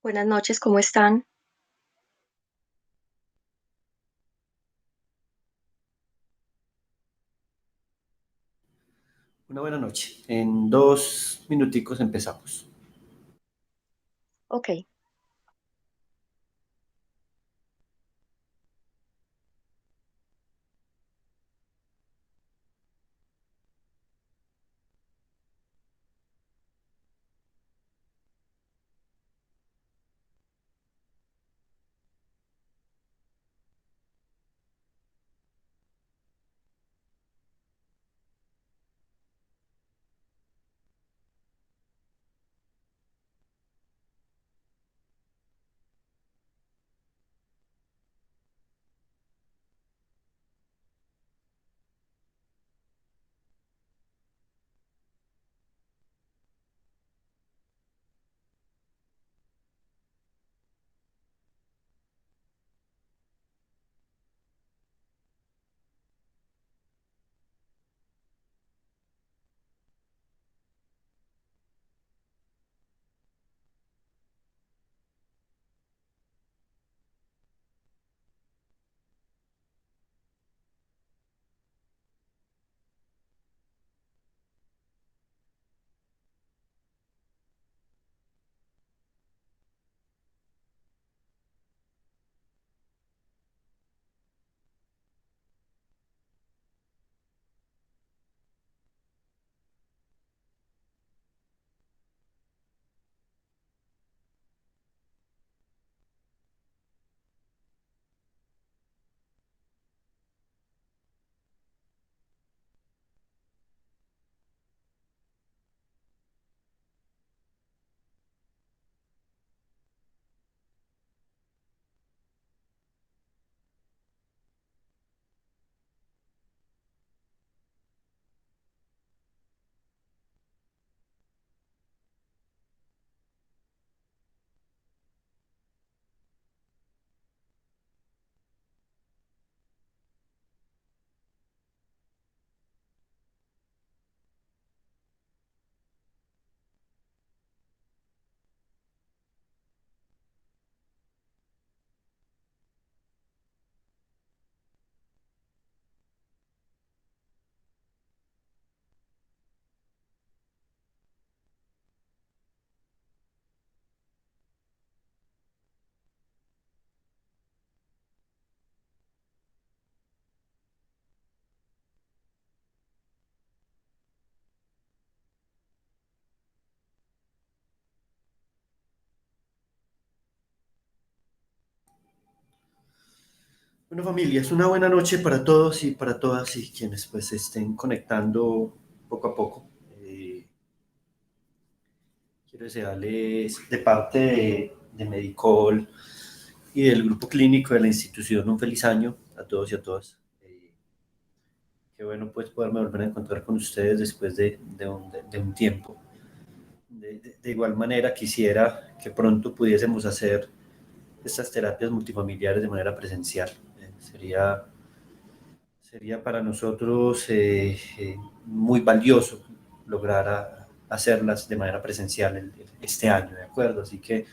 Buenas noches, ¿cómo están? Una buena noche. En 2 minuticos empezamos. Ok. Bueno, familia, es una buena noche para todos y para todas y quienes pues se estén conectando poco a poco. Quiero desearles de parte de Medicol y del grupo clínico de la institución un feliz año a todos y a todas. Qué bueno pues poderme volver a encontrar con ustedes después de un tiempo. De igual manera quisiera que pronto pudiésemos hacer estas terapias multifamiliares de manera presencial. Sería para nosotros muy valioso lograr hacerlas de manera presencial este año, ¿de acuerdo? Así que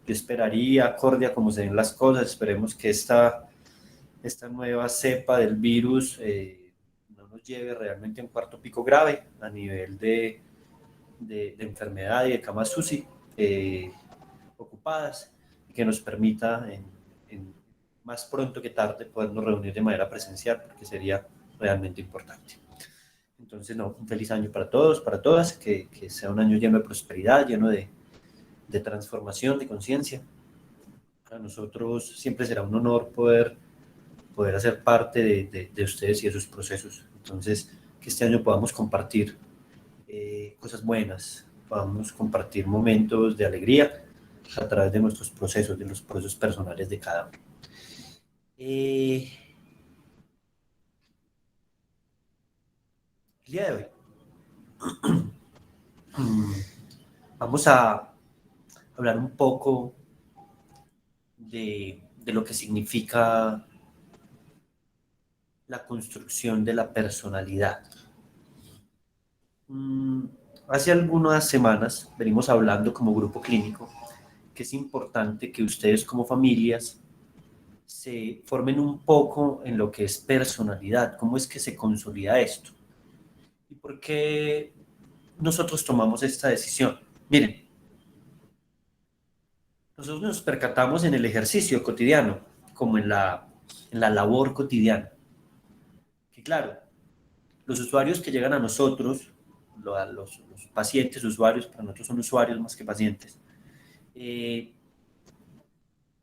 yo esperaría, acorde a cómo se ven las cosas, esperemos que esta nueva cepa del virus no nos lleve realmente a un cuarto pico grave a nivel de enfermedad y de camas UCI ocupadas y que nos permita en más pronto que tarde podernos reunir de manera presencial porque sería realmente importante. Entonces, no, un feliz año para todos, para todas, que sea un año lleno de prosperidad, lleno de transformación, de conciencia. Para nosotros siempre será un honor poder hacer parte de ustedes y de sus procesos. Entonces, que este año podamos compartir cosas buenas, podamos compartir momentos de alegría a través de nuestros procesos, de los procesos personales de cada uno. Eh, el día de hoy mm, vamos a hablar un poco de lo que significa la construcción de la personalidad. Mm, Hace algunas semanas venimos hablando como grupo clínico que es importante que ustedes como familias se formen un poco en lo que es personalidad, cómo es que se consolida esto y por qué nosotros tomamos esta decisión. Miren, nosotros nos percatamos en el ejercicio cotidiano, como en la labor cotidiana, que claro, los usuarios que llegan a nosotros, los pacientes, usuarios, para nosotros son usuarios más que pacientes, eh,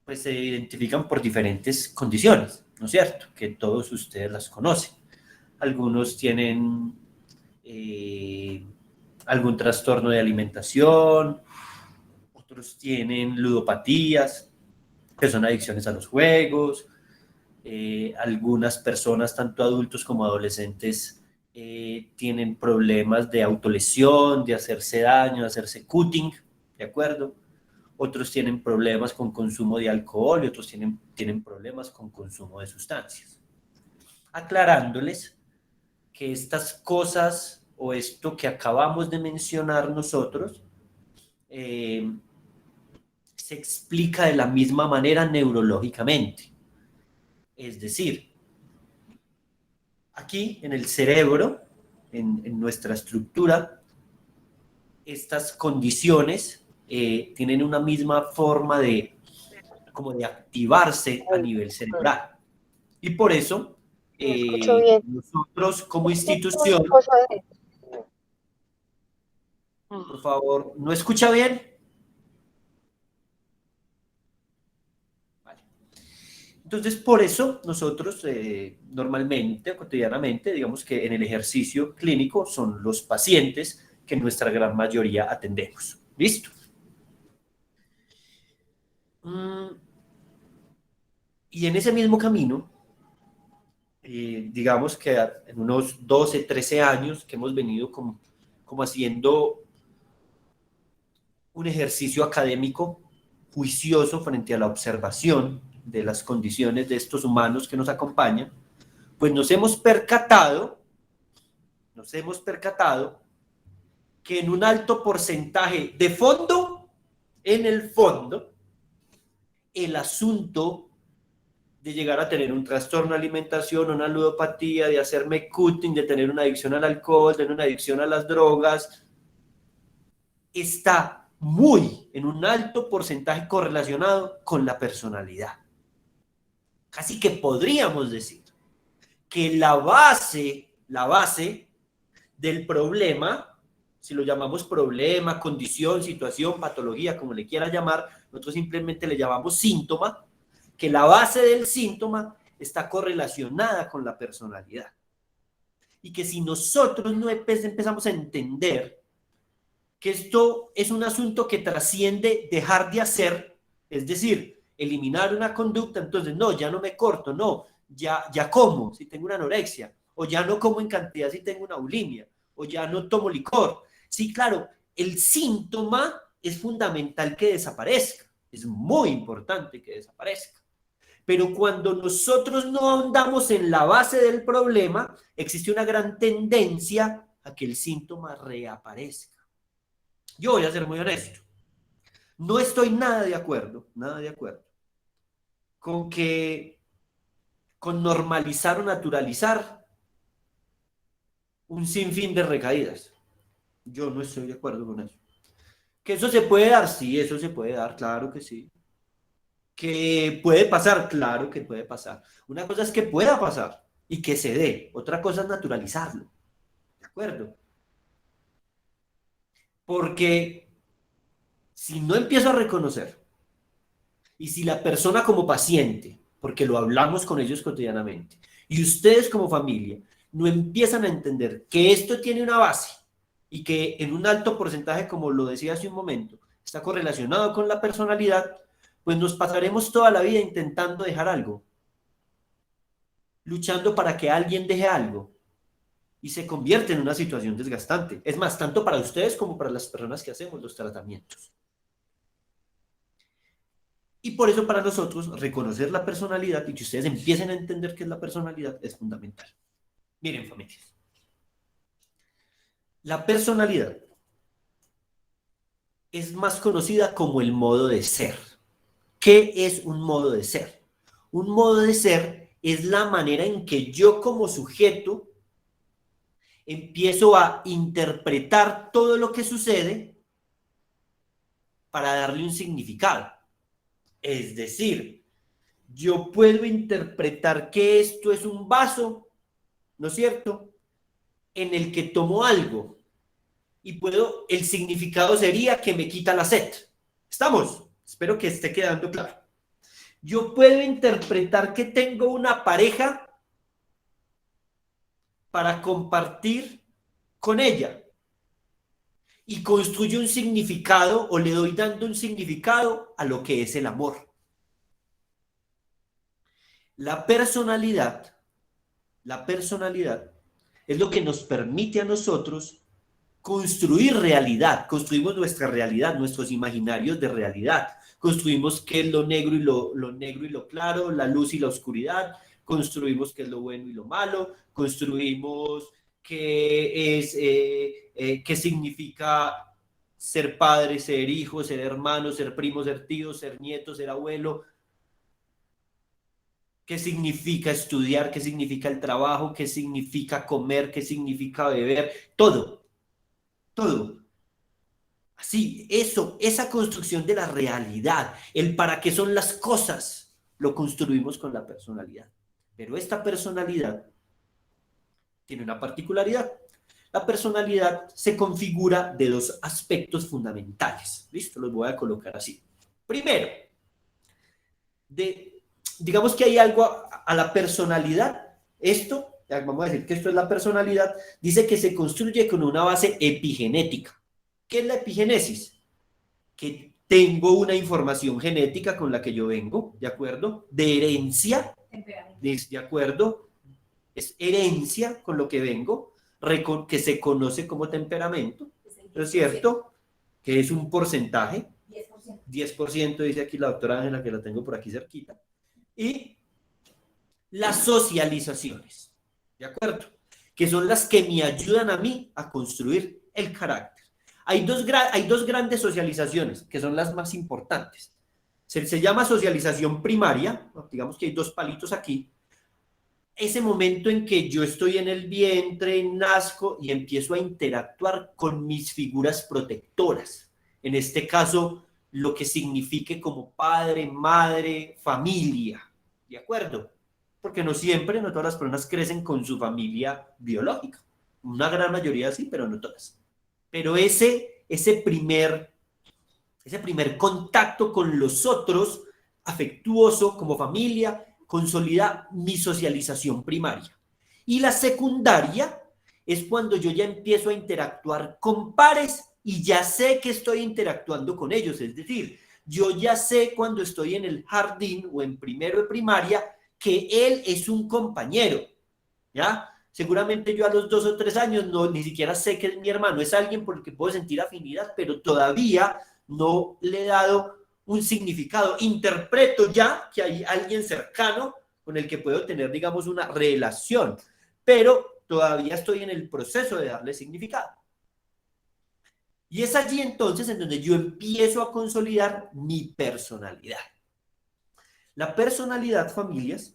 pues se identifican por diferentes condiciones, ¿no es cierto? Que todos ustedes las conocen. Algunos tienen eh, algún trastorno de alimentación, otros tienen ludopatías, que son adicciones a los juegos, algunas personas, tanto adultos como adolescentes, tienen problemas de autolesión, de hacerse daño, de hacerse cutting, ¿de acuerdo? Otros tienen problemas con consumo de alcohol y otros tienen problemas con consumo de sustancias. Aclarándoles que estas cosas o esto que acabamos de mencionar nosotros se explica de la misma manera neurológicamente. Es decir, aquí en el cerebro, en nuestra estructura, estas condiciones tienen una misma forma de, como de activarse a nivel cerebral. Y por eso, No escucho bien. nosotros como Es una institución, cosa de... por favor, ¿no escucha bien? Vale. Entonces, por eso nosotros normalmente, cotidianamente, digamos que en el ejercicio clínico son los pacientes que en nuestra gran mayoría atendemos. ¿Listo? Y en ese mismo camino, digamos que en unos 12, 13 años que hemos venido como haciendo un ejercicio académico juicioso frente a la observación de las condiciones de estos humanos que nos acompañan, pues nos hemos percatado que en un alto porcentaje de fondo, en el fondo, el asunto de llegar a tener un trastorno de alimentación, una ludopatía, de hacerme cutting, de tener una adicción al alcohol, de tener una adicción a las drogas, está muy en un alto porcentaje correlacionado con la personalidad. Casi que podríamos decir que la base del problema, si lo llamamos problema, condición, situación, patología, como le quiera llamar, nosotros simplemente le llamamos síntoma, que la base del síntoma está correlacionada con la personalidad. Y que si nosotros no empezamos a entender que esto es un asunto que trasciende dejar de hacer, es decir, eliminar una conducta, entonces no, ya no me corto, no, ya como si tengo una anorexia, o ya no como en cantidad si tengo una bulimia, o ya no tomo licor. Sí, claro, el síntoma es fundamental que desaparezca, es muy importante que desaparezca. Pero cuando nosotros no ahondamos en la base del problema, existe una gran tendencia a que el síntoma reaparezca. Yo voy a ser muy honesto. No estoy nada de acuerdo, con que, con normalizar o naturalizar un sinfín de recaídas. Yo no estoy de acuerdo con eso. Que eso se puede dar, sí, eso se puede dar, claro que sí. Que puede pasar, claro que puede pasar. Una cosa es que pueda pasar y que se dé, otra cosa es naturalizarlo, ¿de acuerdo? Porque si no empiezo a reconocer y si la persona como paciente, porque lo hablamos con ellos cotidianamente, y ustedes como familia no empiezan a entender que esto tiene una base y que en un alto porcentaje, como lo decía hace un momento, está correlacionado con la personalidad, pues nos pasaremos toda la vida intentando dejar algo, luchando para que alguien deje algo y se convierte en una situación desgastante. Es más, tanto para ustedes como para las personas que hacemos los tratamientos. Y por eso para nosotros reconocer la personalidad y que ustedes empiecen a entender qué es la personalidad es fundamental. Miren, familias, la personalidad es más conocida como el modo de ser. ¿Qué es un modo de ser? Un modo de ser es la manera en que yo como sujeto empiezo a interpretar todo lo que sucede para darle un significado. Es decir, yo puedo interpretar que esto es un vaso, ¿no es cierto?, en el que tomo algo y el significado sería que me quita la sed. ¿Estamos? Espero que esté quedando claro. Yo puedo interpretar que tengo una pareja para compartir con ella y construyo un significado o le doy dando un significado a lo que es el amor. La personalidad es lo que nos permite a nosotros construir realidad, construimos nuestra realidad, nuestros imaginarios de realidad, construimos qué es lo negro y lo claro, la luz y la oscuridad, construimos qué es lo bueno y lo malo, construimos qué significa ser padre, ser hijo, ser hermano, ser primo, ser tío, ser nieto, ser abuelo, qué significa estudiar, qué significa el trabajo, qué significa comer, qué significa beber, todo, todo. Así, esa construcción de la realidad, el para qué son las cosas, lo construimos con la personalidad. Pero esta personalidad tiene una particularidad. La personalidad se configura de dos aspectos fundamentales. ¿Listo? Los voy a colocar así. Primero, digamos que hay algo a la personalidad. Esto, vamos a decir que esto es la personalidad, dice que se construye con una base epigenética. ¿Qué es la epigénesis? Que tengo una información genética con la que yo vengo, ¿de acuerdo? De herencia, ¿de acuerdo? Es herencia con lo que vengo, que se conoce como temperamento, ¿no es cierto? Que es un porcentaje, 10% dice aquí la doctora Ángela, que la tengo por aquí cerquita, y las socializaciones, ¿de acuerdo? Que son las que me ayudan a mí a construir el carácter. Hay dos grandes socializaciones que son las más importantes. Se llama socialización primaria, digamos que hay dos palitos aquí. Ese momento en que yo estoy en el vientre, nazco y empiezo a interactuar con mis figuras protectoras. En este caso, lo que signifique como padre, madre, familia. ¿De acuerdo? Porque no siempre, no todas las personas crecen con su familia biológica. Una gran mayoría sí, pero no todas. Pero ese primer contacto con los otros, afectuoso como familia, consolida mi socialización primaria. Y la secundaria es cuando yo ya empiezo a interactuar con pares y ya sé que estoy interactuando con ellos. Es decir, yo ya sé cuando estoy en el jardín o en primero de primaria que él es un compañero, ¿ya? Seguramente yo a los 2 o 3 años ni siquiera sé que es mi hermano, es alguien por el que puedo sentir afinidad, pero todavía no le he dado un significado. Interpreto ya que hay alguien cercano con el que puedo tener, digamos, una relación, pero todavía estoy en el proceso de darle significado. Y es allí entonces en donde yo empiezo a consolidar mi personalidad. La personalidad, familias,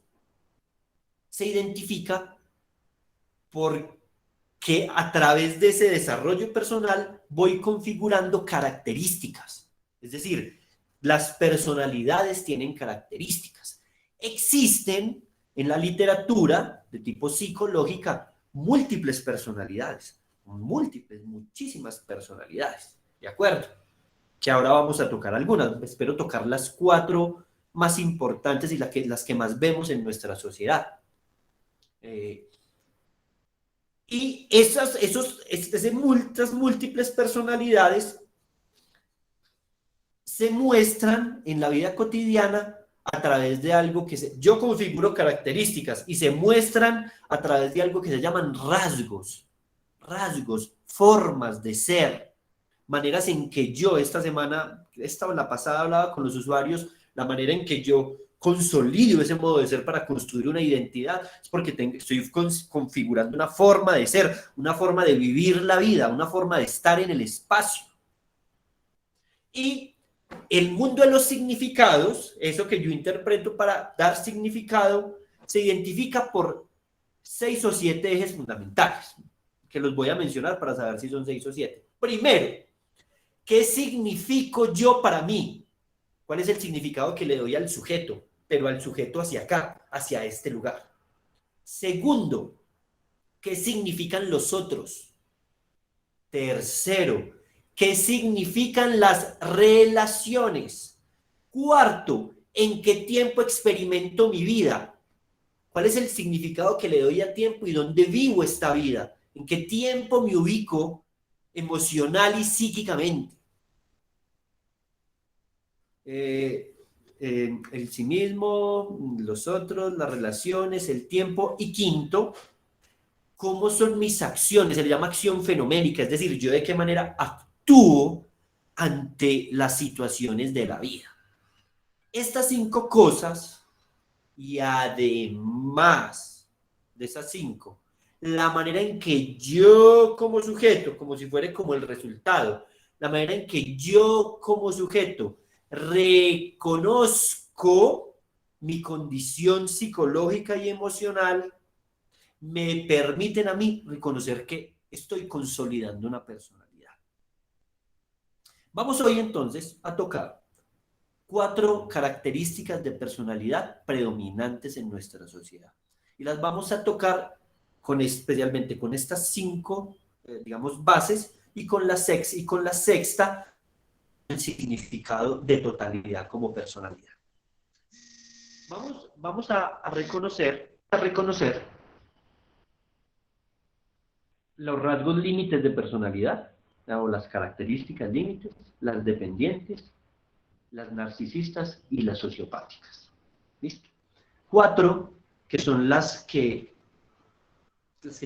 se identifica porque a través de ese desarrollo personal voy configurando características. Es decir, las personalidades tienen características. Existen en la literatura de tipo psicológica múltiples personalidades, muchísimas personalidades, ¿de acuerdo? Que ahora vamos a tocar algunas. Espero tocar las 4 más importantes y las que más vemos en nuestra sociedad. Y esas múltiples personalidades se muestran en la vida cotidiana a través de algo yo configuro características y se muestran a través de algo que se llaman rasgos, formas de ser, maneras en que yo esta semana, esta o la pasada hablaba con los usuarios, la manera en que yo consolido ese modo de ser para construir una identidad, es porque estoy configurando una forma de ser, una forma de vivir la vida, una forma de estar en el espacio. Y el mundo de los significados, eso que yo interpreto para dar significado, se identifica por 6 o 7 ejes fundamentales, que los voy a mencionar para saber si son 6 o 7. Primero, ¿qué significo yo para mí? ¿Cuál es el significado que le doy al sujeto? Pero al sujeto hacia acá, hacia este lugar. Segundo, ¿qué significan los otros? Tercero, ¿qué significan las relaciones? Cuarto, ¿en qué tiempo experimento mi vida? ¿Cuál es el significado que le doy a tiempo y dónde vivo esta vida? ¿En qué tiempo me ubico emocional y psíquicamente? El sí mismo, los otros, las relaciones, el tiempo. Y quinto, ¿cómo son mis acciones? Se le llama acción fenoménica, es decir, yo de qué manera actúo ante las situaciones de la vida. Estas 5 cosas, y además de esas 5, la manera en que yo como sujeto, como si fuera como el resultado, la manera en que yo como sujeto reconozco mi condición psicológica y emocional, me permiten a mí reconocer que estoy consolidando una personalidad. Vamos hoy entonces a tocar 4 características de personalidad predominantes en nuestra sociedad. Y las vamos a tocar especialmente con estas 5, digamos, bases y con la sexta, el significado de totalidad como personalidad. Vamos a reconocer los rasgos límites de personalidad, o las características límites, las dependientes, las narcisistas y las sociopáticas. ¿Listo? 4 que son las que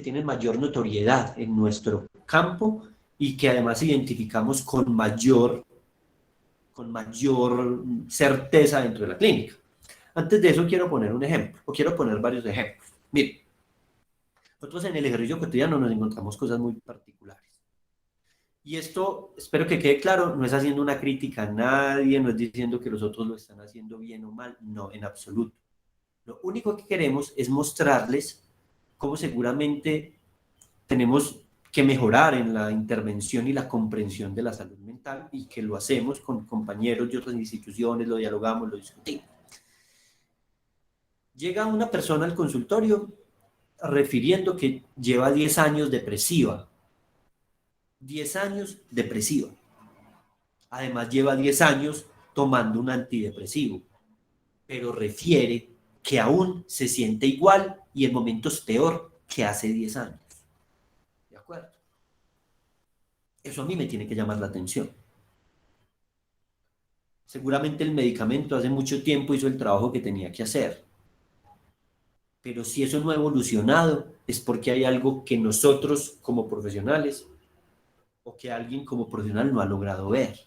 tienen mayor notoriedad en nuestro campo y que además identificamos con mayor certeza dentro de la clínica. Antes de eso quiero poner un ejemplo, o quiero poner varios ejemplos. Miren, nosotros en el ejercicio cotidiano nos encontramos cosas muy particulares. Y esto, espero que quede claro, no es haciendo una crítica a nadie, no es diciendo que los otros lo están haciendo bien o mal, no, en absoluto. Lo único que queremos es mostrarles cómo seguramente tenemos que mejorar en la intervención y la comprensión de la salud mental y que lo hacemos con compañeros de otras instituciones, lo dialogamos, lo discutimos. Llega una persona al consultorio refiriendo que lleva 10 años depresiva. 10 años depresiva. Además lleva 10 años tomando un antidepresivo, pero refiere que aún se siente igual y en momentos peor que hace 10 años. ¿De acuerdo? Eso a mí me tiene que llamar la atención. Seguramente el medicamento hace mucho tiempo hizo el trabajo que tenía que hacer. Pero si eso no ha evolucionado, es porque hay algo que nosotros como profesionales o que alguien como profesional no ha logrado ver.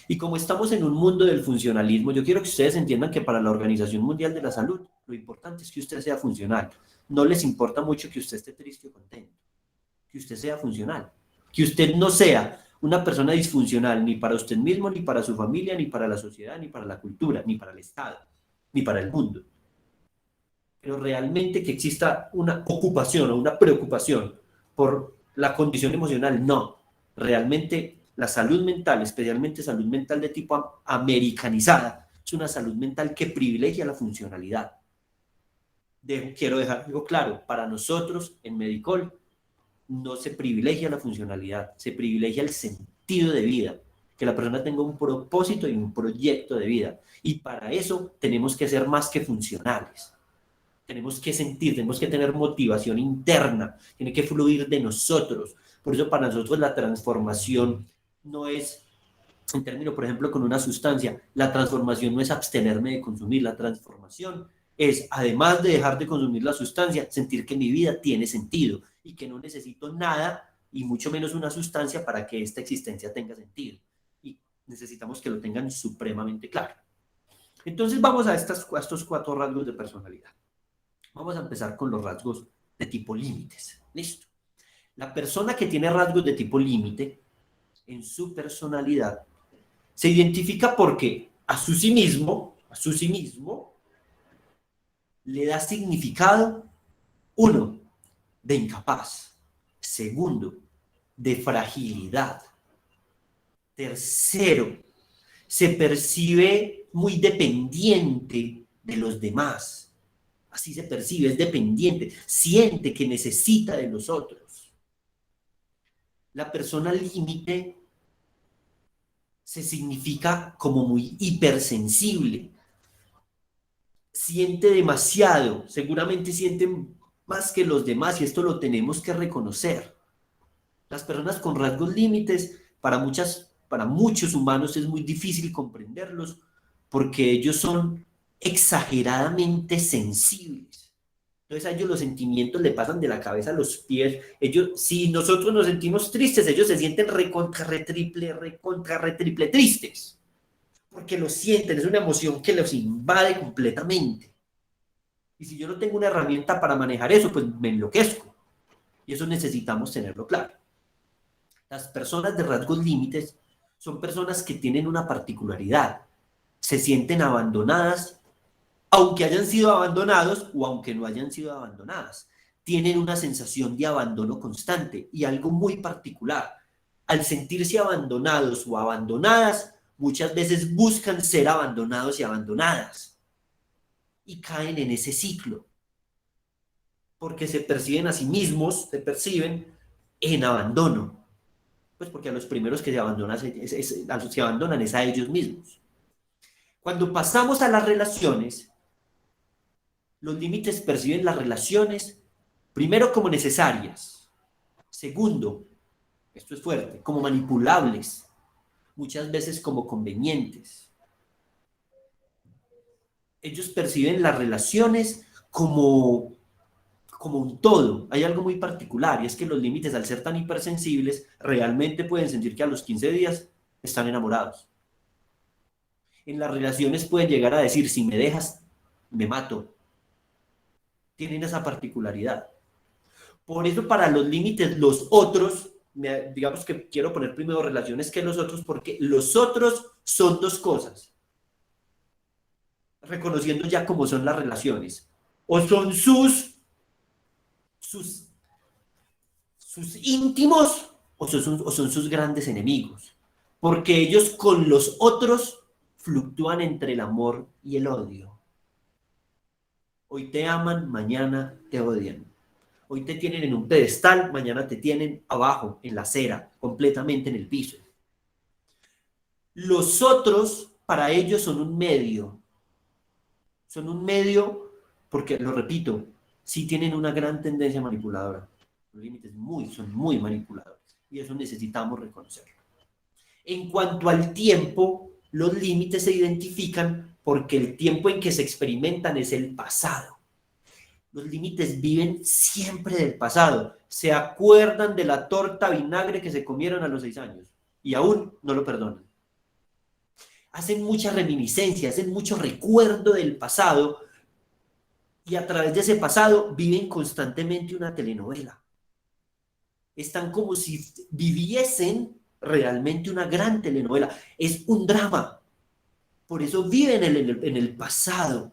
Y como estamos en un mundo del funcionalismo, yo quiero que ustedes entiendan que para la Organización Mundial de la Salud, lo importante es que usted sea funcional. No les importa mucho que usted esté triste o contento, que usted sea funcional, que usted no sea una persona disfuncional ni para usted mismo, ni para su familia, ni para la sociedad, ni para la cultura, ni para el Estado, ni para el mundo. Pero realmente que exista una ocupación o una preocupación por la condición emocional, no. Realmente la salud mental, especialmente salud mental de tipo americanizada, es una salud mental que privilegia la funcionalidad. Quiero dejar algo claro, para nosotros en Medicol no se privilegia la funcionalidad, se privilegia el sentido de vida, que la persona tenga un propósito y un proyecto de vida. Y para eso tenemos que ser más que funcionales. Tenemos que sentir, tenemos que tener motivación interna, tiene que fluir de nosotros. Por eso para nosotros la transformación no es, en términos, por ejemplo, con una sustancia, la transformación no es abstenerme de consumir, la transformación es, además de dejar de consumir la sustancia, sentir que mi vida tiene sentido y que no necesito nada y mucho menos una sustancia para que esta existencia tenga sentido. Y necesitamos que lo tengan supremamente claro. Entonces vamos a estos 4 rasgos de personalidad. Vamos a empezar con los rasgos de tipo límites. Listo. La persona que tiene rasgos de tipo límite en su personalidad Se identifica porque a su sí mismo, le da significado, uno, de incapaz, segundo, de fragilidad, tercero, se percibe muy dependiente de los demás, así se percibe, es dependiente, siente que necesita de los otros. La persona límite se significa como muy hipersensible, siente demasiado, seguramente siente más que los demás y esto lo tenemos que reconocer. Las personas con rasgos límites, para muchos humanos es muy difícil comprenderlos porque ellos son exageradamente sensibles. Entonces a ellos los sentimientos le pasan de la cabeza a los pies. Ellos, si nosotros nos sentimos tristes, ellos se sienten recontra retriple tristes. Porque lo sienten, es una emoción que los invade completamente. Y si yo no tengo una herramienta para manejar eso, pues me enloquezco. Y eso necesitamos tenerlo claro. Las personas de rasgos límites son personas que tienen una particularidad. Se sienten abandonadas, aunque hayan sido abandonados o aunque no hayan sido abandonadas. Tienen una sensación de abandono constante y algo muy particular. Al sentirse abandonados o abandonadas, muchas veces buscan ser abandonados y abandonadas. Y caen en ese ciclo. Porque se perciben a sí mismos, se perciben en abandono. Pues porque a los primeros que se abandonan, a los que abandonan es a ellos mismos. Cuando pasamos a las relaciones, los límites perciben las relaciones primero como necesarias, segundo, esto es fuerte, como manipulables, muchas veces como convenientes. Ellos perciben las relaciones como un todo. Hay algo muy particular y es que los límites, al ser tan hipersensibles, realmente pueden sentir que a los 15 días están enamorados. En las relaciones pueden llegar a decir, si me dejas, me mato. Tienen esa particularidad. Por eso para los límites, los otros, digamos que quiero poner primero relaciones que los otros, porque los otros son dos cosas, reconociendo ya cómo son las relaciones. O son sus íntimos o son sus grandes enemigos, porque ellos con los otros fluctúan entre el amor y el odio. Hoy te aman, mañana te odian. Hoy te tienen en un pedestal, mañana te tienen abajo, en la acera, completamente en el piso. Los otros, para ellos, son un medio. Son un medio porque, lo repito, sí tienen una gran tendencia manipuladora. Los límites son muy manipuladores y eso necesitamos reconocerlo. En cuanto al tiempo, los límites se identifican porque el tiempo en que se experimentan es el pasado. Los límites viven siempre del pasado. Se acuerdan de la torta vinagre que se comieron a los 6 años y aún no lo perdonan. Hacen mucha reminiscencia, hacen mucho recuerdo del pasado y a través de ese pasado viven constantemente una telenovela. Están como si viviesen realmente una gran telenovela. Es un drama. Por eso viven en el pasado.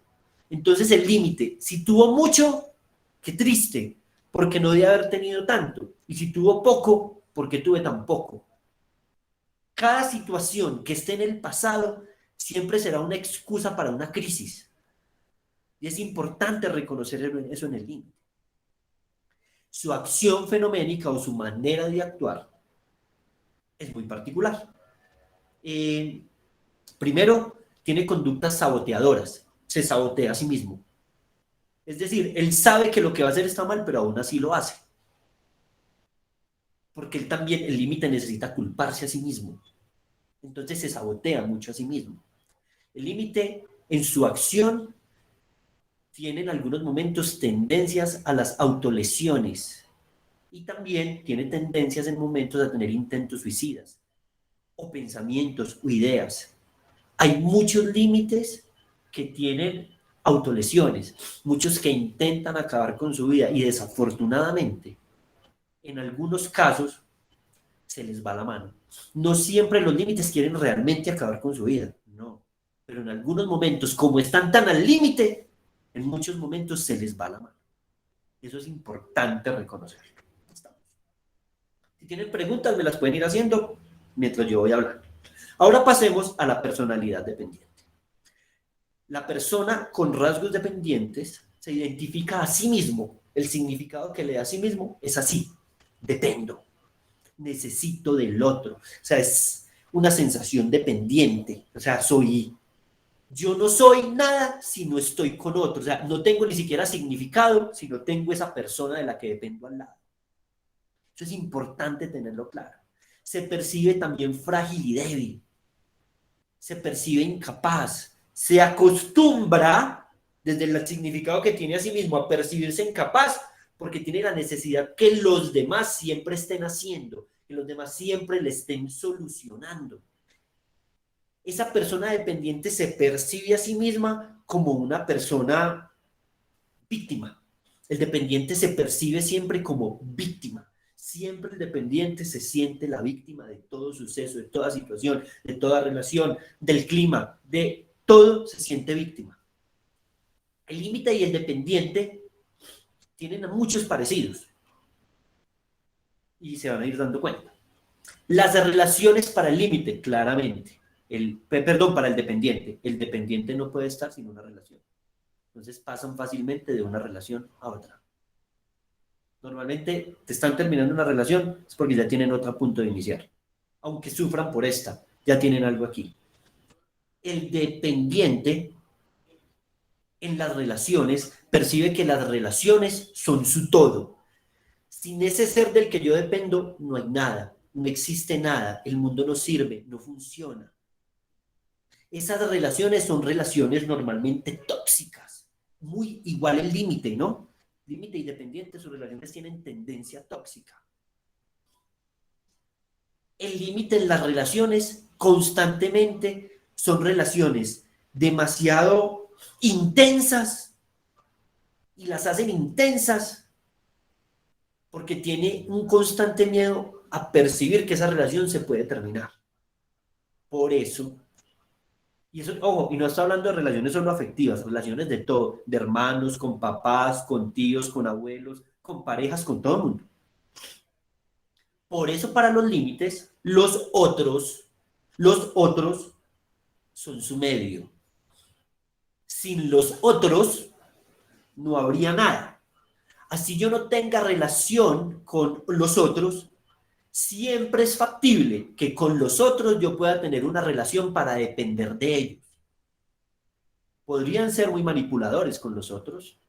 Entonces el límite, si tuvo mucho, qué triste, porque no debe haber tenido tanto. Y si tuvo poco, ¿por qué tuve tan poco? Cada situación que esté en el pasado siempre será una excusa para una crisis. Y es importante reconocer eso en el límite. Su acción fenoménica o su manera de actuar es muy particular. Primero, tiene conductas saboteadoras. Se sabotea a sí mismo. Es decir, él sabe que lo que va a hacer está mal, pero aún así lo hace. Porque él también, el límite necesita culparse a sí mismo. Entonces se sabotea mucho a sí mismo. El límite en su acción tiene en algunos momentos tendencias a las autolesiones y también tiene tendencias en momentos a tener intentos suicidas o pensamientos o ideas. Hay muchos límites que tienen autolesiones, muchos que intentan acabar con su vida y desafortunadamente en algunos casos se les va la mano. No siempre los límites quieren realmente acabar con su vida, no. Pero en algunos momentos, como están tan al límite, en muchos momentos se les va la mano. Eso es importante reconocerlo. Si tienen preguntas, me las pueden ir haciendo mientras yo voy hablando. Ahora pasemos a la personalidad dependiente. La persona con rasgos dependientes se identifica a sí mismo. El significado que le da a sí mismo es así: dependo, necesito del otro. O sea, es una sensación dependiente. O sea, yo no soy nada si no estoy con otro. O sea, no tengo ni siquiera significado si no tengo esa persona de la que dependo al lado. Eso es importante tenerlo claro. Se percibe también frágil y débil. Se percibe incapaz. Se acostumbra, desde el significado que tiene a sí mismo, a percibirse incapaz porque tiene la necesidad que los demás siempre estén haciendo, que los demás siempre le estén solucionando. Esa persona dependiente se percibe a sí misma como una persona víctima. El dependiente se percibe siempre como víctima. Siempre el dependiente se siente la víctima de todo suceso, de toda situación, de toda relación, del clima, de todo se siente víctima. El límite y el dependiente tienen muchos parecidos y se van a ir dando cuenta. Las relaciones para el límite, claramente. Para el dependiente. El dependiente no puede estar sin una relación. Entonces pasan fácilmente de una relación a otra. Normalmente te están terminando una relación es porque ya tienen otro punto de iniciar. Aunque sufran por esta, ya tienen algo aquí. El dependiente en las relaciones percibe que las relaciones son su todo. Sin ese ser del que yo dependo, no hay nada, no existe nada, el mundo no sirve, no funciona. Esas relaciones son relaciones normalmente tóxicas, muy igual el límite, ¿no? Límite y dependiente, sus relaciones tienen tendencia tóxica. El límite en las relaciones constantemente son relaciones demasiado intensas y las hacen intensas porque tiene un constante miedo a percibir que esa relación se puede terminar. Por eso, y eso, ojo, y no estoy hablando de relaciones solo afectivas, relaciones de todo, de hermanos, con papás, con tíos, con abuelos, con parejas, con todo el mundo. Por eso para los límites, los otros son su medio. Sin los otros no habría nada. Así yo no tenga relación con los otros, siempre es factible que con los otros yo pueda tener una relación para depender de ellos. Podrían ser muy manipuladores con los otros,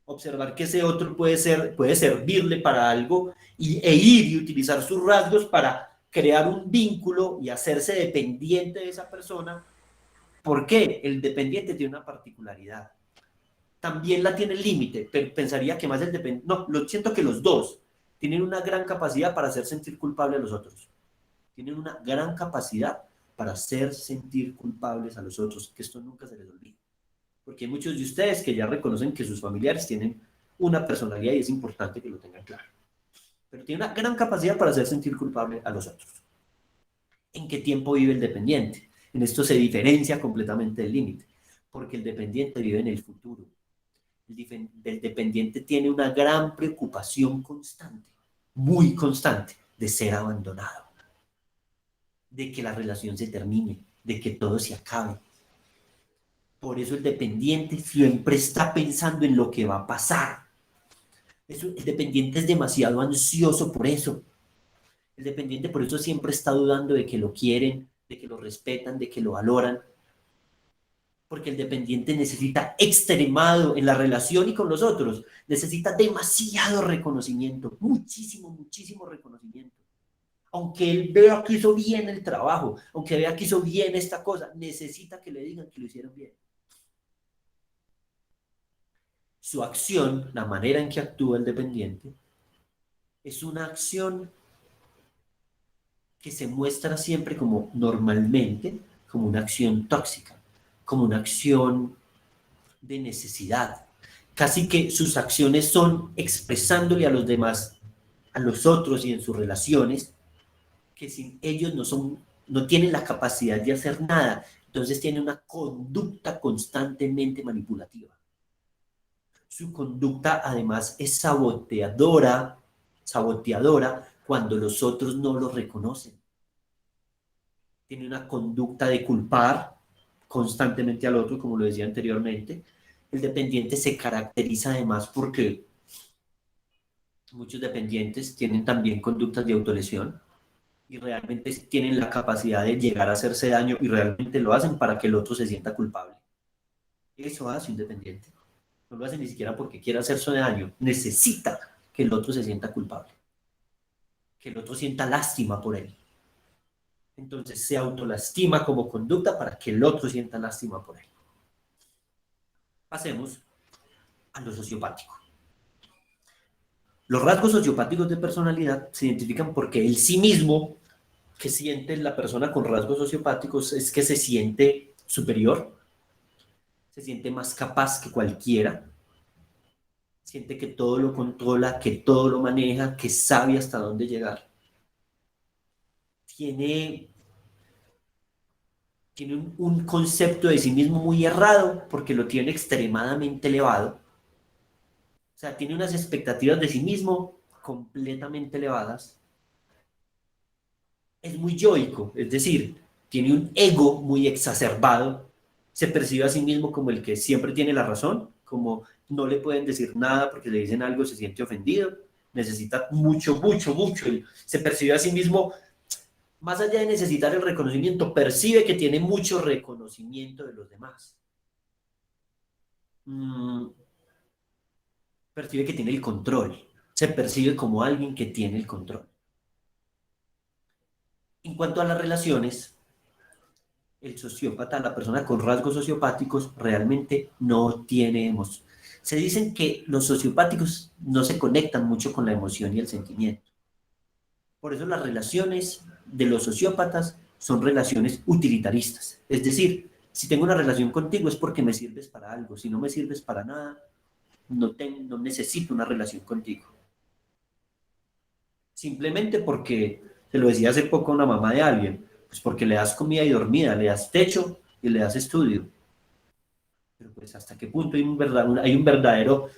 observar que ese otro puede servirle para algo e ir y utilizar sus rasgos para crear un vínculo y hacerse dependiente de esa persona. ¿Por qué? El dependiente tiene una particularidad. También la tiene el límite, pero pensaría que más el dependiente. No, lo siento que los dos tienen una gran capacidad para hacer sentir culpable a los otros. Tienen una gran capacidad para hacer sentir culpables a los otros, que esto nunca se les olvide. Porque hay muchos de ustedes que ya reconocen que sus familiares tienen una personalidad y es importante que lo tengan claro. Pero tiene una gran capacidad para hacer sentir culpable a los otros. ¿En qué tiempo vive el dependiente? En esto se diferencia completamente del límite, porque el dependiente vive en el futuro. El dependiente tiene una gran preocupación constante, muy constante, de ser abandonado, de que la relación se termine, de que todo se acabe. Por eso el dependiente siempre está pensando en lo que va a pasar. El dependiente es demasiado ansioso por eso. El dependiente por eso siempre está dudando de que lo quieren, de que lo respetan, de que lo valoran. Porque el dependiente necesita extremado en la relación y con los otros, necesita demasiado reconocimiento, muchísimo, muchísimo reconocimiento. Aunque él vea que hizo bien el trabajo, aunque vea que hizo bien esta cosa, necesita que le digan que lo hicieron bien. Su acción, la manera en que actúa el dependiente, es una acción que se muestra siempre como normalmente, como una acción tóxica, como una acción de necesidad. Casi que sus acciones son expresándole a los demás, a los otros y en sus relaciones, que sin ellos no tienen la capacidad de hacer nada. Entonces tienen una conducta constantemente manipulativa. Su conducta además es saboteadora cuando los otros no lo reconocen. Tiene una conducta de culpar constantemente al otro, como lo decía anteriormente. El dependiente se caracteriza además porque muchos dependientes tienen también conductas de autolesión y realmente tienen la capacidad de llegar a hacerse daño y realmente lo hacen para que el otro se sienta culpable. Eso hace un dependiente. No lo hace ni siquiera porque quiera hacerse daño. Necesita que el otro se sienta culpable. Que el otro sienta lástima por él. Entonces se autolastima como conducta para que el otro sienta lástima por él. Pasemos a lo sociopático. Los rasgos sociopáticos de personalidad se identifican porque el sí mismo que siente la persona con rasgos sociopáticos es que se siente superior, se siente más capaz que cualquiera, siente que todo lo controla, que todo lo maneja, que sabe hasta dónde llegar. Tiene un concepto de sí mismo muy errado porque lo tiene extremadamente elevado. O sea, tiene unas expectativas de sí mismo completamente elevadas. Es muy yoico, es decir, tiene un ego muy exacerbado. Se percibe a sí mismo como el que siempre tiene la razón, como no le pueden decir nada porque le dicen algo, se siente ofendido. Necesita mucho, mucho, mucho. Se percibe a sí mismo, más allá de necesitar el reconocimiento, percibe que tiene mucho reconocimiento de los demás. Percibe que tiene el control. Se percibe como alguien que tiene el control. En cuanto a las relaciones, el sociópata, la persona con rasgos sociopáticos, realmente no tiene emoción. Se dicen que los sociopáticos no se conectan mucho con la emoción y el sentimiento. Por eso las relaciones de los sociópatas son relaciones utilitaristas. Es decir, si tengo una relación contigo es porque me sirves para algo. Si no me sirves para nada, no necesito una relación contigo. Simplemente porque, te lo decía hace poco a una mamá de alguien, pues porque le das comida y dormida, le das techo y le das estudio. Pero pues hasta qué punto hay un verdadero,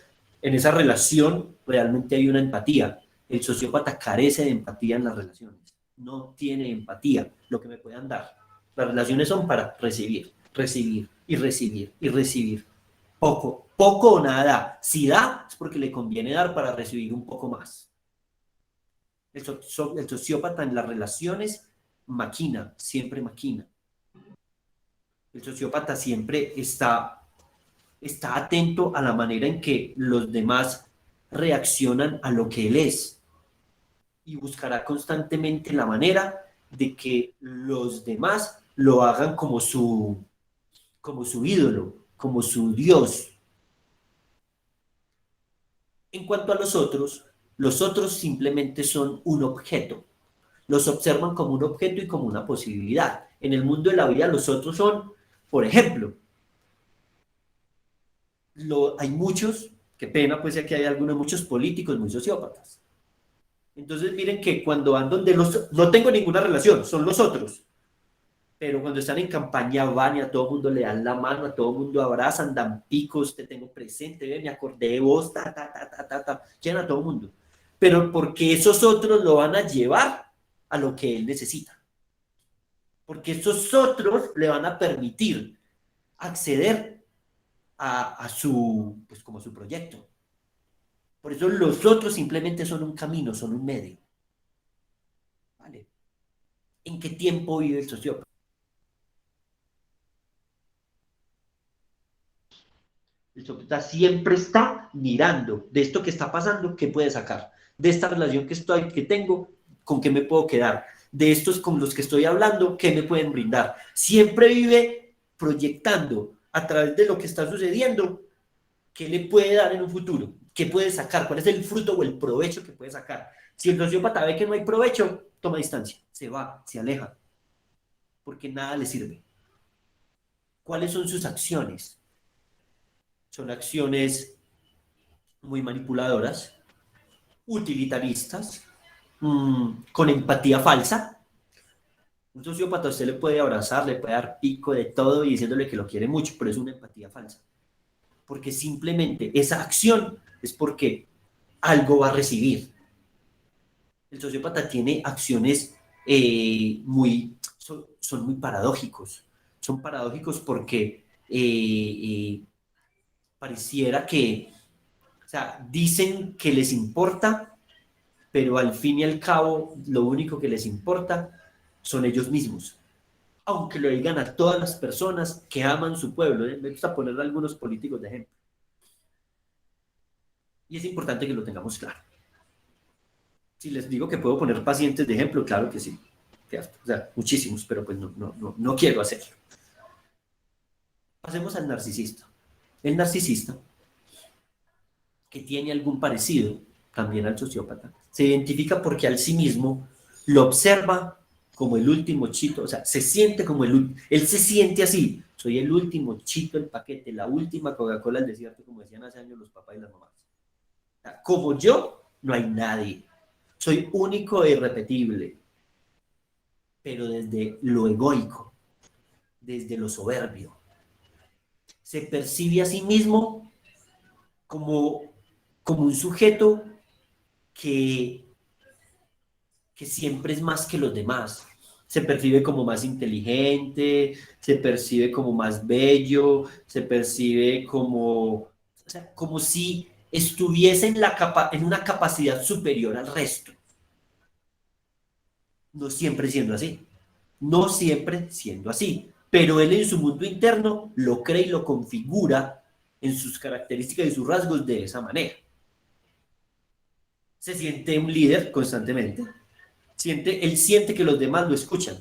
en esa relación realmente hay una empatía. El sociópata carece de empatía en las relaciones, no tiene empatía, lo que me puedan dar. Las relaciones son para recibir, recibir y recibir y recibir. Poco, poco o nada. Si da, es porque le conviene dar para recibir un poco más. El sociópata en las relaciones maquina, siempre maquina. El sociópata siempre está atento a la manera en que los demás reaccionan a lo que él es y buscará constantemente la manera de que los demás lo hagan como su ídolo, como su Dios. En cuanto a los otros simplemente son un objeto. Los observan como un objeto y como una posibilidad. En el mundo de la vida los otros son, por ejemplo, hay muchos, qué pena pues ya que hay algunos, muchos políticos muy sociópatas. Entonces miren que cuando van donde no tengo ninguna relación, son los otros, pero cuando están en campaña van y a todo mundo le dan la mano, a todo mundo abrazan, dan picos, te tengo presente, me acordé de vos, llenan a todo mundo. Pero porque esos otros lo van a llevar a lo que él necesita. Porque esos otros le van a permitir acceder a su, pues como su proyecto. Por eso los otros simplemente son un camino, son un medio. ¿Vale? ¿En qué tiempo vive el sociópata? El sociópata siempre está mirando de esto que está pasando, qué puede sacar. De esta relación que tengo, con qué me puedo quedar. De estos con los que estoy hablando, qué me pueden brindar. Siempre vive proyectando a través de lo que está sucediendo, qué le puede dar en un futuro, qué puede sacar, cuál es el fruto o el provecho que puede sacar. Si el sociópata ve que no hay provecho, toma distancia, se va, se aleja, porque nada le sirve. ¿Cuáles son sus acciones? Son acciones muy manipuladoras, utilitaristas, con empatía falsa. Un sociópata a usted le puede abrazar, le puede dar pico de todo y diciéndole que lo quiere mucho, pero es una empatía falsa. Porque simplemente esa acción es porque algo va a recibir. El sociópata tiene acciones son muy paradójicos. Son paradójicos porque pareciera que, o sea, dicen que les importa, pero al fin y al cabo lo único que les importa son ellos mismos. Aunque lo digan a todas las personas que aman su pueblo. Me gusta poner a algunos políticos de ejemplo. Y es importante que lo tengamos claro. Si les digo que puedo poner pacientes de ejemplo, claro que sí. O sea, muchísimos, pero pues no quiero hacerlo. Pasemos al narcisista. El narcisista, que tiene algún parecido también al sociópata, se identifica porque al sí mismo lo observa como el último chito, o sea, se siente como él se siente así, soy el último chito del paquete, la última Coca-Cola del desierto, como decían hace años los papás y las mamás. O sea, como yo, no hay nadie. Soy único e irrepetible, pero desde lo egoico, desde lo soberbio. Se percibe a sí mismo como, como un sujeto que, que siempre es más que los demás. Se percibe como más inteligente, se percibe como más bello, se percibe como, o sea, como si estuviese en una capacidad superior al resto. No siempre siendo así. No siempre siendo así. Pero él en su mundo interno lo cree y lo configura en sus características y sus rasgos de esa manera. Se siente un líder constantemente. Él siente que los demás lo escuchan.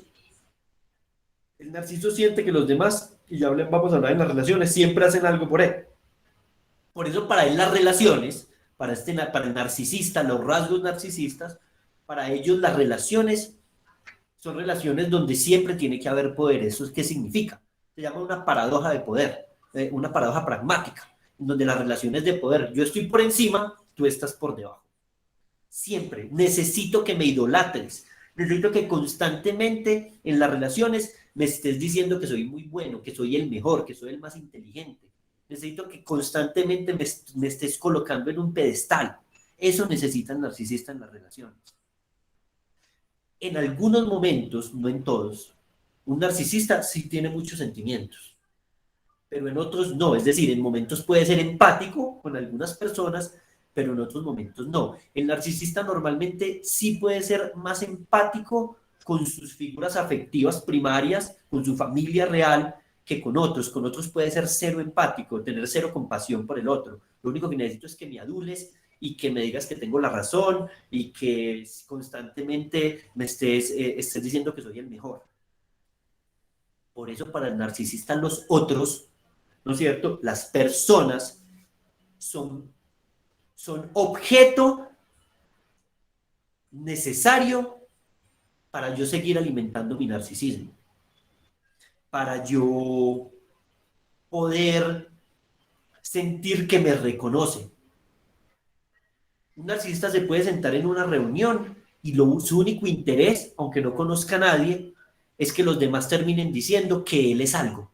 El narciso siente que los demás, y ya vamos a hablar en las relaciones, siempre hacen algo por él. Por eso para él las relaciones, para el narcisista, los rasgos narcisistas, para ellos las relaciones son relaciones donde siempre tiene que haber poder. ¿Eso qué significa? Se llama una paradoja de poder, una paradoja pragmática, en donde las relaciones de poder, yo estoy por encima, tú estás por debajo. Siempre necesito que me idolatres, necesito que constantemente en las relaciones me estés diciendo que soy muy bueno, que soy el mejor, que soy el más inteligente. Necesito que constantemente me estés colocando en un pedestal. Eso necesita el narcisista en las relaciones. En algunos momentos, no en todos, un narcisista sí tiene muchos sentimientos, pero en otros no. Es decir, en momentos puede ser empático con algunas personas, pero en otros momentos no. El narcisista normalmente sí puede ser más empático con sus figuras afectivas primarias, con su familia real, que con otros. Con otros puede ser cero empático, tener cero compasión por el otro. Lo único que necesito es que me adules y que me digas que tengo la razón y que constantemente me estés diciendo que soy el mejor. Por eso para el narcisista los otros, ¿no es cierto? Las personas son objeto necesario para yo seguir alimentando mi narcisismo, para yo poder sentir que me reconoce. Un narcisista se puede sentar en una reunión y su único interés, aunque no conozca a nadie, es que los demás terminen diciendo que él es algo.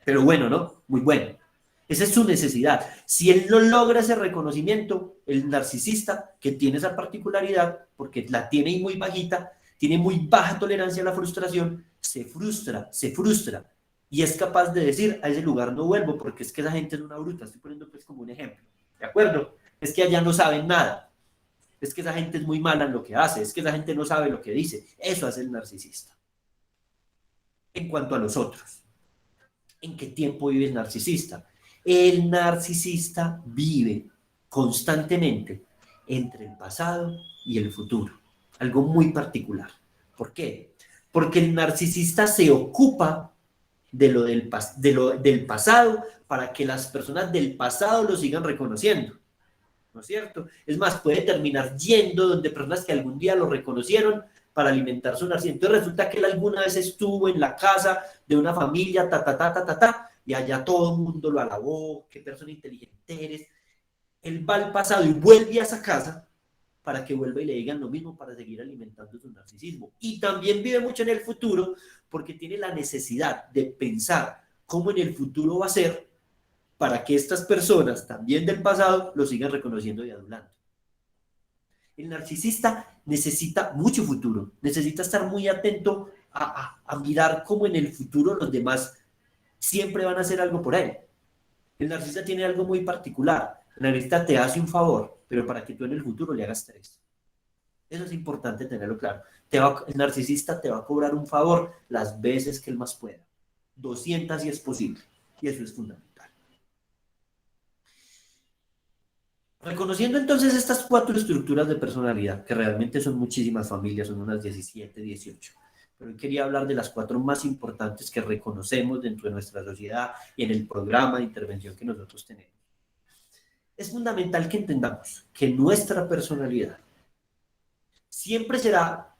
Pero bueno, ¿no? Muy bueno. Esa es su necesidad. Si él no logra ese reconocimiento, el narcisista que tiene esa particularidad, porque la tiene muy bajita, tiene muy baja tolerancia a la frustración, se frustra y es capaz de decir, a ese lugar no vuelvo porque es que esa gente es una bruta. Estoy poniendo pues como un ejemplo. ¿De acuerdo? Es que allá no saben nada. Es que esa gente es muy mala en lo que hace. Es que esa gente no sabe lo que dice. Eso hace el narcisista. En cuanto a los otros, ¿en qué tiempo vive el narcisista? El narcisista vive constantemente entre el pasado y el futuro. Algo muy particular. ¿Por qué? Porque el narcisista se ocupa de lo del pasado para que las personas del pasado lo sigan reconociendo. ¿No es cierto? Es más, puede terminar yendo donde personas que algún día lo reconocieron para alimentar su narcisismo. Entonces resulta que él alguna vez estuvo en la casa de una familia, y allá todo el mundo lo alabó, qué persona inteligente eres. Él va al pasado y vuelve a esa casa para que vuelva y le digan lo mismo para seguir alimentando su narcisismo. Y también vive mucho en el futuro porque tiene la necesidad de pensar cómo en el futuro va a ser para que estas personas también del pasado lo sigan reconociendo y adulando. El narcisista necesita mucho futuro, necesita estar muy atento a mirar cómo en el futuro los demás siempre van a hacer algo por él. El narcisista tiene algo muy particular. El narcisista te hace un favor, pero para que tú en el futuro le hagas tres. Eso es importante tenerlo claro. El narcisista te va a cobrar un favor las veces que él más pueda. 200 si es posible. Y eso es fundamental. Reconociendo entonces estas 4 estructuras de personalidad, que realmente son muchísimas familias, son unas 17, 18. Pero hoy quería hablar de las 4 más importantes que reconocemos dentro de nuestra sociedad y en el programa de intervención que nosotros tenemos. Es fundamental que entendamos que nuestra personalidad siempre será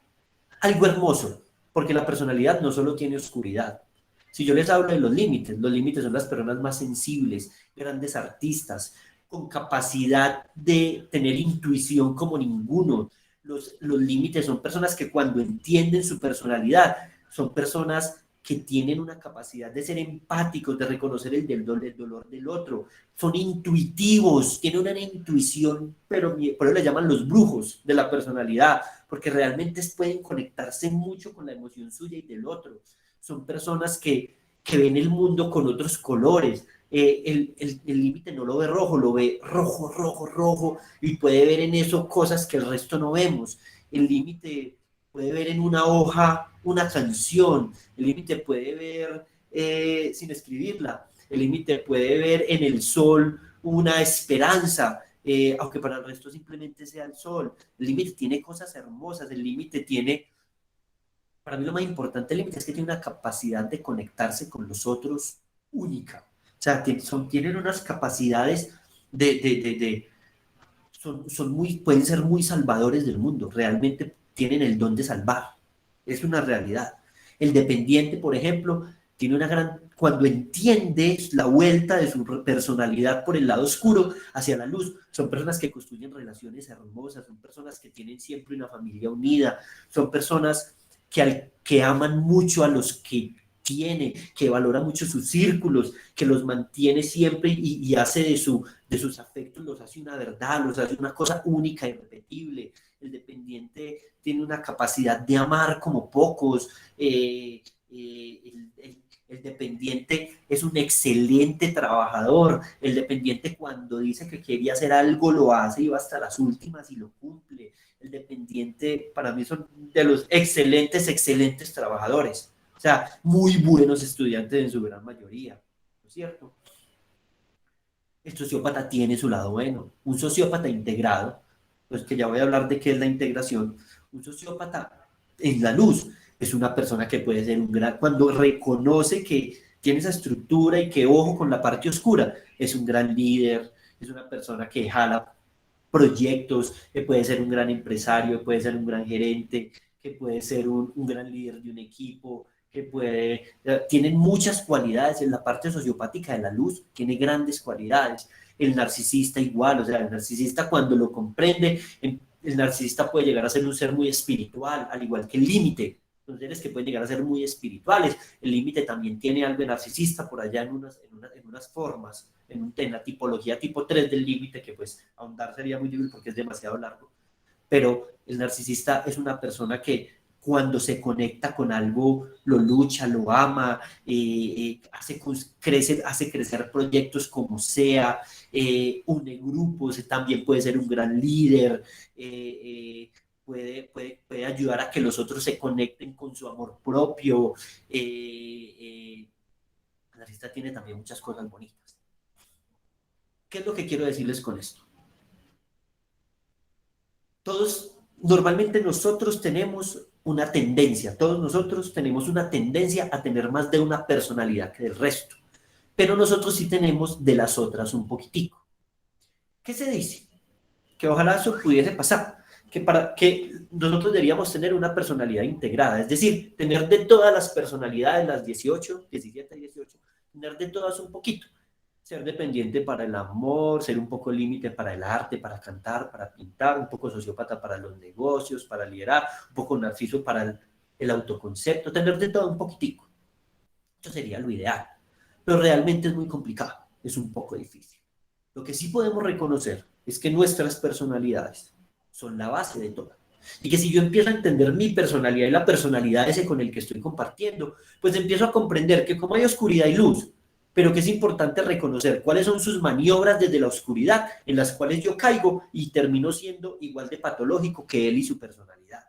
algo hermoso, porque la personalidad no solo tiene oscuridad. Si yo les hablo de los límites son las personas más sensibles, grandes artistas, con capacidad de tener intuición como ninguno. Los límites son personas que cuando entienden su personalidad, son personas que tienen una capacidad de ser empáticos, de reconocer el dolor del otro, son intuitivos, tienen una intuición, pero por eso le llaman los brujos de la personalidad, porque realmente pueden conectarse mucho con la emoción suya y del otro. Son personas que ven el mundo con otros colores. El límite no lo ve rojo, lo ve rojo, rojo, rojo, y puede ver en eso cosas que el resto no vemos. El límite puede ver en una hoja una canción, el límite puede ver sin escribirla, el límite puede ver en el sol una esperanza, aunque para el resto simplemente sea el sol. El límite tiene cosas hermosas, el límite tiene, para mí lo más importante del límite es que tiene una capacidad de conectarse con los otros única. O sea, tienen unas capacidades pueden ser muy salvadores del mundo, realmente tienen el don de salvar, es una realidad. El dependiente, por ejemplo, tiene cuando entiendes la vuelta de su personalidad por el lado oscuro hacia la luz, son personas que construyen relaciones hermosas, son personas que tienen siempre una familia unida, son personas que aman mucho a los que tiene, que valora mucho sus círculos, que los mantiene siempre y hace de sus afectos, los hace una verdad, los hace una cosa única, irrepetible. El dependiente tiene una capacidad de amar como pocos. El dependiente es un excelente trabajador. El dependiente cuando dice que quería hacer algo lo hace y va hasta las últimas y lo cumple. El dependiente para mí son de los excelentes trabajadores. O sea, muy buenos estudiantes en su gran mayoría, ¿no es cierto? El sociópata tiene su lado bueno. Un sociópata integrado, pues que ya voy a hablar de qué es la integración, un sociópata en la luz es una persona que puede ser un gran, cuando reconoce que tiene esa estructura y que ojo con la parte oscura, es un gran líder, es una persona que jala proyectos, que puede ser un gran empresario, puede ser un gran gerente, que puede ser un gran líder de un equipo, tienen muchas cualidades. En la parte sociopática de la luz tiene grandes cualidades. El narcisista igual, o sea, el narcisista cuando lo comprende, el narcisista puede llegar a ser un ser muy espiritual, al igual que el límite. Son seres que pueden llegar a ser muy espirituales. El límite también tiene algo de narcisista por allá en unas formas, en la tipología tipo 3 del límite, que pues ahondar sería muy difícil porque es demasiado largo. Pero el narcisista es una persona que cuando se conecta con algo, lo lucha, lo ama, hace crecer proyectos como sea, une grupos, también puede ser un gran líder, puede ayudar a que los otros se conecten con su amor propio. El narcisista tiene también muchas cosas bonitas. ¿Qué es lo que quiero decirles con esto? Normalmente nosotros tenemos una tendencia, todos nosotros tenemos una tendencia a tener más de una personalidad que del resto, pero nosotros sí tenemos de las otras un poquitico. ¿Qué se dice? Que ojalá eso pudiese pasar, que nosotros deberíamos tener una personalidad integrada, es decir, tener de todas las personalidades, las 18, 17 y 18, tener de todas un poquito. ser dependiente para el amor, ser un poco límite para el arte, para cantar, para pintar, un poco sociópata para los negocios, para liderar, un poco narciso para el autoconcepto, tener de todo un poquitico. Eso sería lo ideal, pero realmente es muy complicado, es un poco difícil. Lo que sí podemos reconocer es que nuestras personalidades son la base de todo. Y que si yo empiezo a entender mi personalidad y la personalidad ese con el que estoy compartiendo, pues empiezo a comprender que como hay oscuridad y luz, pero que es importante reconocer cuáles son sus maniobras desde la oscuridad en las cuales yo caigo y termino siendo igual de patológico que él y su personalidad.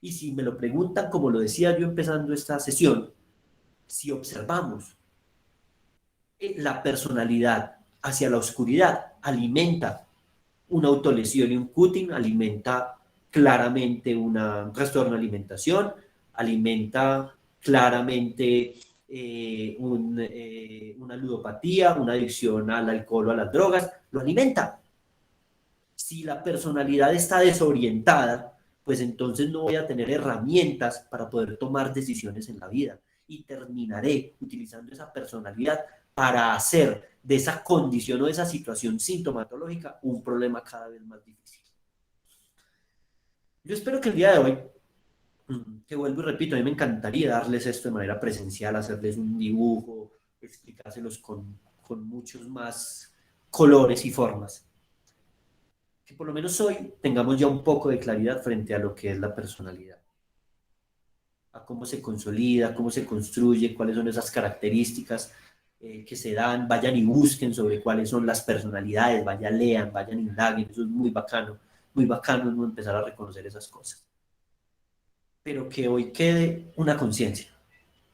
Y si me lo preguntan, como lo decía yo empezando esta sesión, si observamos la personalidad hacia la oscuridad, alimenta una autolesión y un cutting, alimenta claramente un trastorno de alimentación, alimenta claramente una ludopatía, una adicción al alcohol o a las drogas, lo alimenta. Si la personalidad está desorientada, pues entonces no voy a tener herramientas para poder tomar decisiones en la vida y terminaré utilizando esa personalidad para hacer de esa condición o de esa situación sintomatológica un problema cada vez más difícil. Yo espero que el día de hoy, que vuelvo y repito, a mí me encantaría darles esto de manera presencial, hacerles un dibujo, explicárselos con muchos más colores y formas, que por lo menos hoy tengamos ya un poco de claridad frente a lo que es la personalidad, a cómo se consolida, cómo se construye, cuáles son esas características que se dan, vayan y busquen sobre cuáles son las personalidades, vayan, lean, vayan, indaguen, eso es muy bacano no empezar a reconocer esas cosas. Pero que hoy quede una conciencia.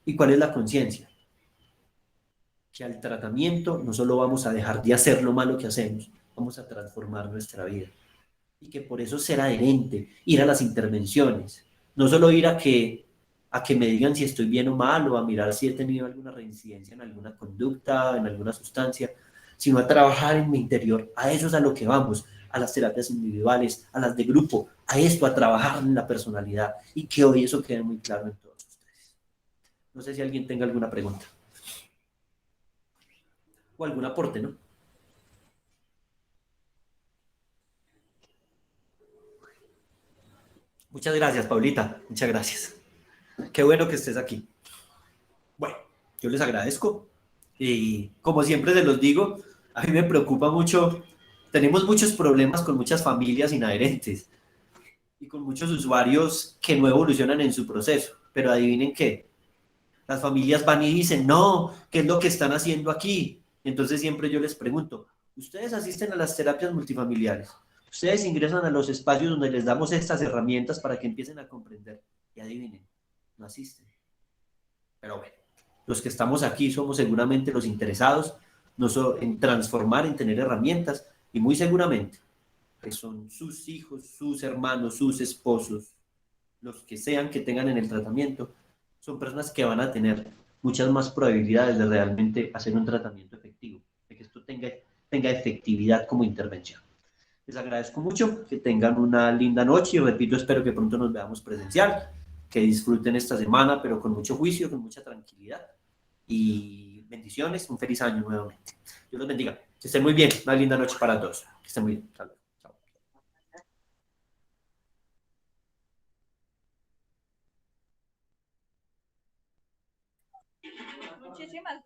¿Y cuál es la conciencia? Que al tratamiento no solo vamos a dejar de hacer lo malo que hacemos, vamos a transformar nuestra vida. Y que por eso ser adherente, ir a las intervenciones, no solo ir a que me digan si estoy bien o mal o a mirar si he tenido alguna reincidencia en alguna conducta, en alguna sustancia, sino a trabajar en mi interior. A eso es a lo que vamos, a las terapias individuales, a las de grupo, a esto, a trabajar en la personalidad y que hoy eso quede muy claro en todos ustedes. No sé si alguien tenga alguna pregunta o algún aporte, ¿no? Muchas gracias, Paulita. Muchas gracias. Qué bueno que estés aquí. Bueno, yo les agradezco y como siempre se los digo, a mí me preocupa mucho, tenemos muchos problemas con muchas familias inadherentes y con muchos usuarios que no evolucionan en su proceso, pero adivinen qué, las familias van y dicen, no, ¿qué es lo que están haciendo aquí? Entonces siempre yo les pregunto, ¿ustedes asisten a las terapias multifamiliares? ¿Ustedes ingresan a los espacios donde les damos estas herramientas para que empiecen a comprender? Y adivinen, no asisten. Pero bueno, los que estamos aquí somos seguramente los interesados no solo en transformar, en tener herramientas y muy seguramente que son sus hijos, sus hermanos, sus esposos, los que sean que tengan en el tratamiento, son personas que van a tener muchas más probabilidades de realmente hacer un tratamiento efectivo, de que esto tenga efectividad como intervención. Les agradezco mucho, que tengan una linda noche y repito, espero que pronto nos veamos presencial, que disfruten esta semana, pero con mucho juicio, con mucha tranquilidad y bendiciones, un feliz año nuevamente. Dios los bendiga, que estén muy bien, una linda noche para todos, que estén muy bien. Chao. Muchísimas